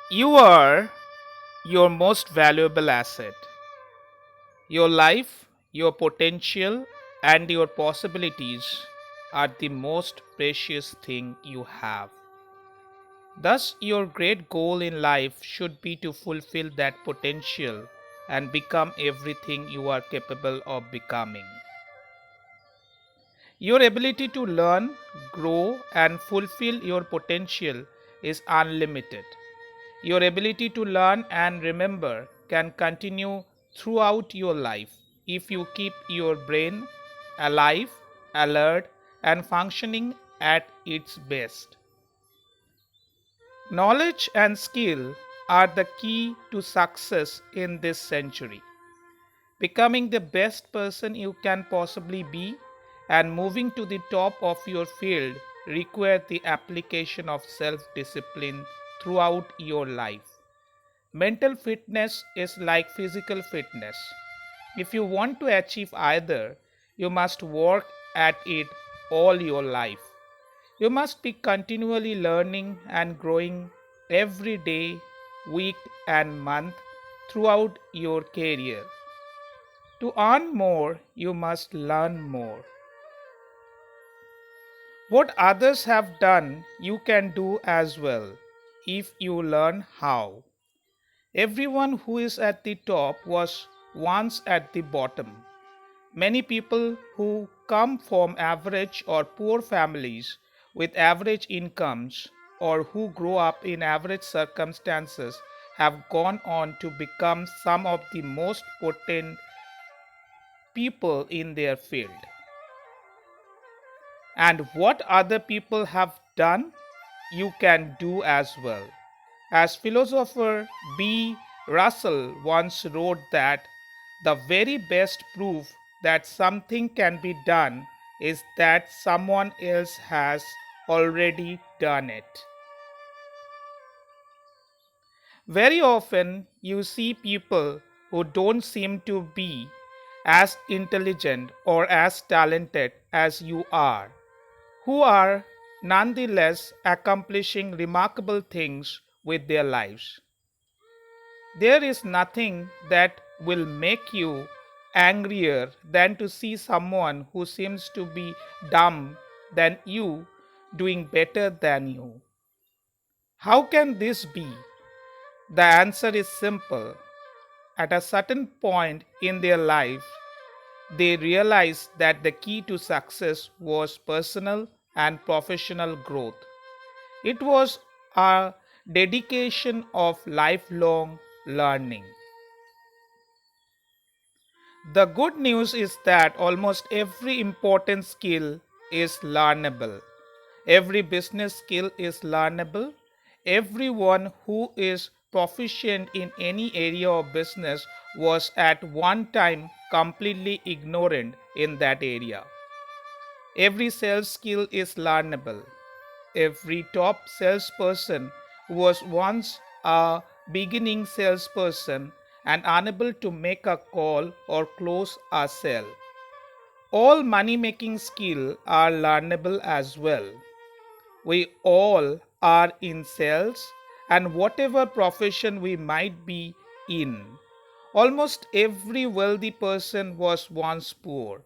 You are your most valuable asset. Your life, your potential, and your possibilities are the most precious thing you have. Thus, your great goal in life should be to fulfill that potential and become everything you are capable of becoming. Your ability to learn, grow, and fulfill your potential is unlimited. Your ability to learn and remember can continue throughout your life if you keep your brain alive, alert, and functioning at its best. Knowledge and skill are the key to success in this century. Becoming the best person you can possibly be and moving to the top of your field require the application of self discipline throughout your life. Mental fitness is like physical fitness. If you want to achieve either, you must work at it all your life. You must be continually learning and growing every day, week, and month throughout your career. To earn more, you must learn more. What others have done, you can do as well if you learn how. Everyone who is at the top was once at the bottom. Many people who come from average or poor families with average incomes or who grow up in average circumstances have gone on to become some of the most potent people in their field. And what other people have done, you can do as well. As philosopher B. Russell once wrote that the very best proof that something can be done is that someone else has already done it. Very often, you see people who don't seem to be as intelligent or as talented as you are, who are nonetheless accomplishing remarkable things with their lives. There is nothing that will make you angrier than to see someone who seems to be dumb than you doing better than you. How can this be? The answer is simple. At a certain point in their life, they realized that the key to success was personal and professional growth. It was a dedication of lifelong learning. The good news is that almost every important skill is learnable. Every business skill is learnable. Everyone who is proficient in any area of business was at one time completely ignorant in that area. Every sales skill is learnable. Every top salesperson was once a beginning salesperson and unable to make a call or close a sale. All money making skill are learnable as well. We all are in sales and whatever profession we might be in. Almost every wealthy person was once poor.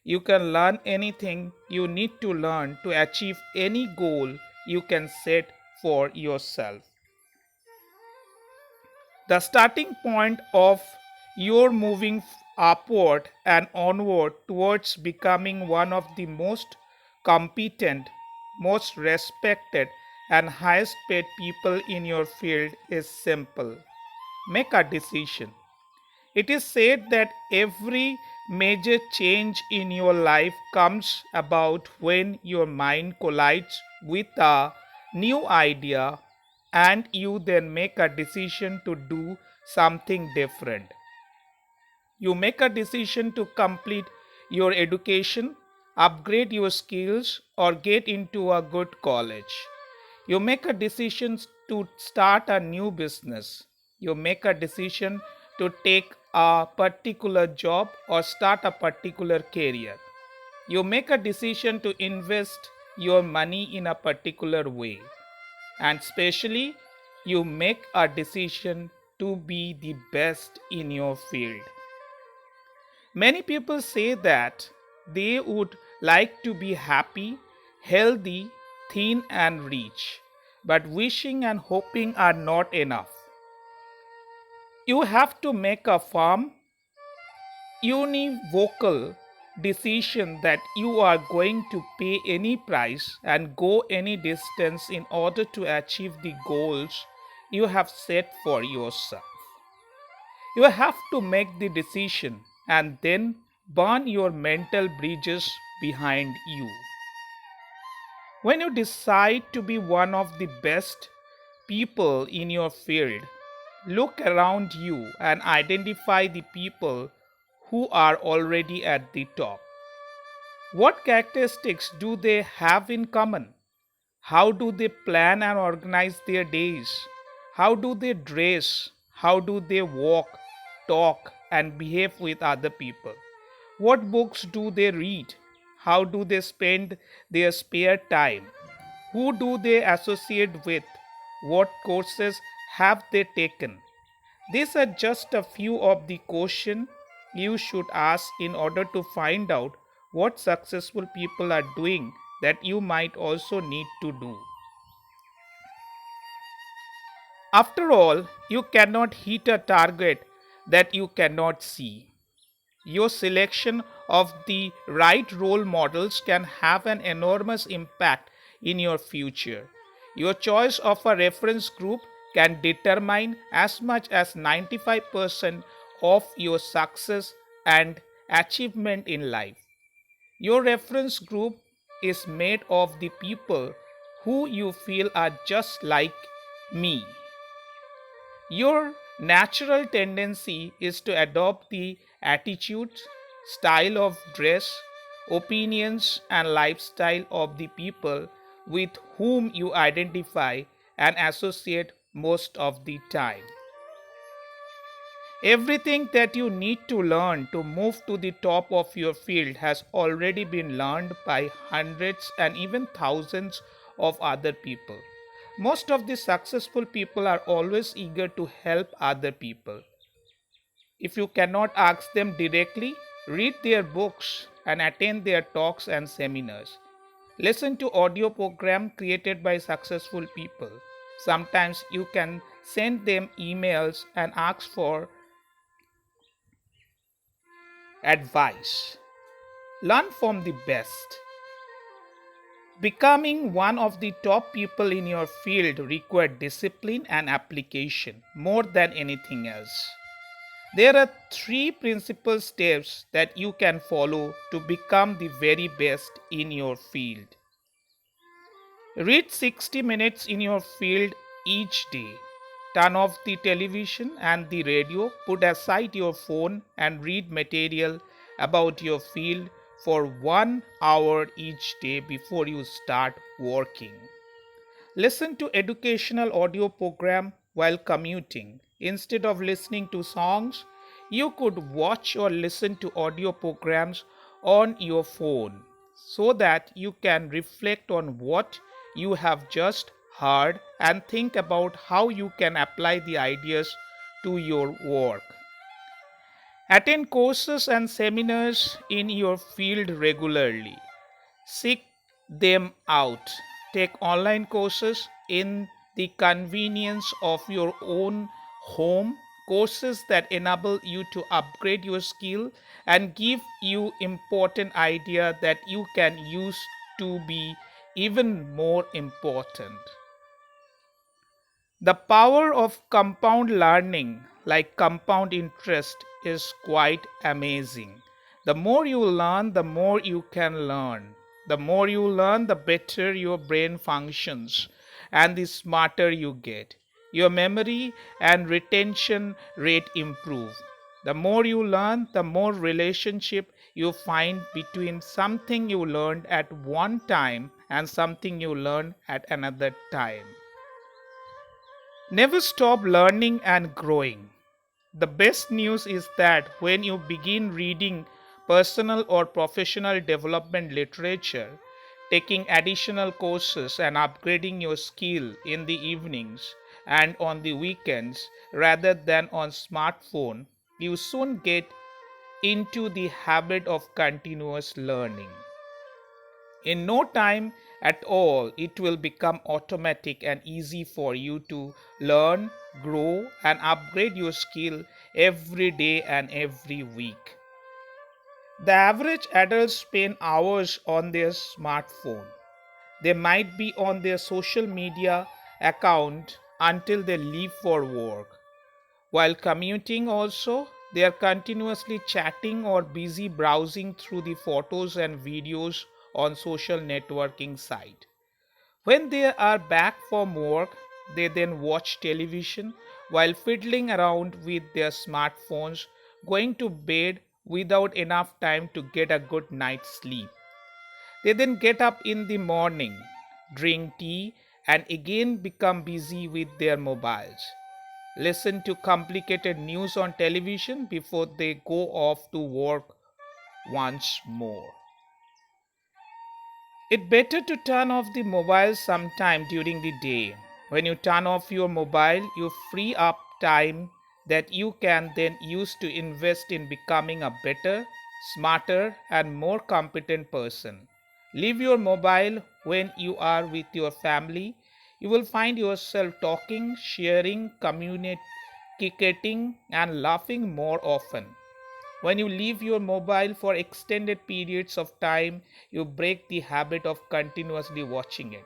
You can learn anything you need to learn to achieve any goal you can set for yourself. The starting point of your moving upward and onward towards becoming one of the most competent, most respected, and highest paid people in your field is simple. Make a decision. It is said that every major change in your life comes about when your mind collides with a new idea and you then make a decision to do something different. You make a decision to complete your education, upgrade your skills, or get into a good college. You make a decision to start a new business. You make a decision to take a particular job or start a particular career. You make a decision to invest your money in a particular way. And especially, you make a decision to be the best in your field. Many people say that they would like to be happy, healthy, thin, and rich, but wishing and hoping are not enough. You have to make a firm, univocal decision that you are going to pay any price and go any distance in order to achieve the goals you have set for yourself. You have to make the decision and then burn your mental bridges behind you. When you decide to be one of the best people in your field, look around you and identify the people who are already at the top. What characteristics do they have in common? How do they plan and organize their days? How do they dress? How do they walk, talk, and behave with other people? What books do they read? How do they spend their spare time? Who do they associate with? What courses have they taken? These are just a few of the questions you should ask in order to find out what successful people are doing that you might also need to do. After all, you cannot hit a target that you cannot see. Your selection of the right role models can have an enormous impact in your future. Your choice of a reference group can determine as much as 95% of your success and achievement in life. Your reference group is made of the people who you feel are just like me. Your natural tendency is to adopt the attitudes, style of dress, opinions, and lifestyle of the people with whom you identify and associate most of the time. Everything that you need to learn to move to the top of your field has already been learned by hundreds and even thousands of other people. Most of the successful people are always eager to help other people. If you cannot ask them directly, read their books and attend their talks and seminars. Listen to audio programs created by successful people. Sometimes you can send them emails and ask for advice. Learn from the best. Becoming one of the top people in your field requires discipline and application more than anything else. There are three principal steps that you can follow to become the very best in your field. Read 60 minutes in your field each day. Turn off the television and the radio, put aside your phone, and read material about your field for 1 hour each day before you start working. Listen to educational audio program while commuting. Instead of listening to songs, you could watch or listen to audio programs on your phone so that you can reflect on what you have just heard and think about how you can apply the ideas to your work. Attend courses and seminars in your field regularly. Seek them out. Take online courses in the convenience of your own home, courses that enable you to upgrade your skill and give you important idea that you can use to be even more important. The power of compound learning, like compound interest, is quite amazing. The more you learn, the more you can learn. The more you learn, the better your brain functions and the smarter you get. Your memory and retention rate improve. The more you learn, the more relationship you find between something you learned at one time and something you learn at another time. Never stop learning and growing. The best news is that when you begin reading personal or professional development literature, taking additional courses and upgrading your skill in the evenings and on the weekends rather than on smartphone, you soon get into the habit of continuous learning. In no time at all, it will become automatic and easy for you to learn, grow, and upgrade your skill every day and every week. The average adult spend hours on their smartphone. They might be on their social media account until they leave for work. While commuting, also, they are continuously chatting or busy browsing through the photos and videos on social networking site. When they are back from work, they then watch television while fiddling around with their smartphones, going to bed without enough time to get a good night's sleep. They then get up in the morning, drink tea, and again become busy with their mobiles. Listen to complicated news on television before they go off to work once more. It's better to turn off the mobile sometime during the day. When you turn off your mobile, you free up time that you can then use to invest in becoming a better, smarter, and more competent person. Leave your mobile when you are with your family. You will find yourself talking, sharing, communicating, and laughing more often. When you leave your mobile for extended periods of time, you break the habit of continuously watching it.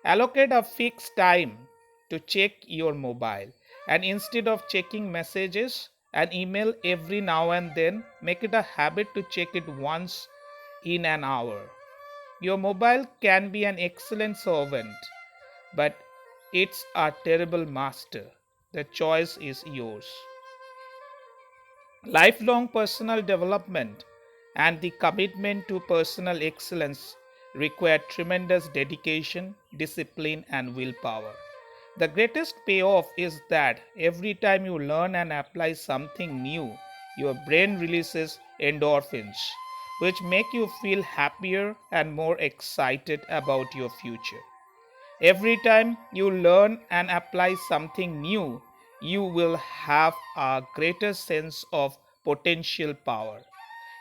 Allocate a fixed time to check your mobile, and instead of checking messages and email every now and then, make it a habit to check it once in an hour. Your mobile can be an excellent servant, but it's a terrible master. The choice is yours. Lifelong personal development and the commitment to personal excellence require tremendous dedication, discipline, and willpower. The greatest payoff is that every time you learn and apply something new, your brain releases endorphins, which make you feel happier and more excited about your future. Every time you learn and apply something new, you will have a greater sense of potential power.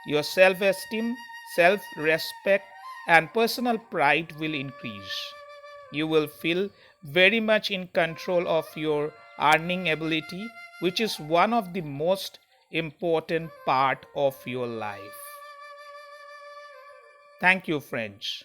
Your self esteem, self respect, and personal pride will increase. You will feel very much in control of your earning ability, which is one of the most important part of your life. Thank you, friends.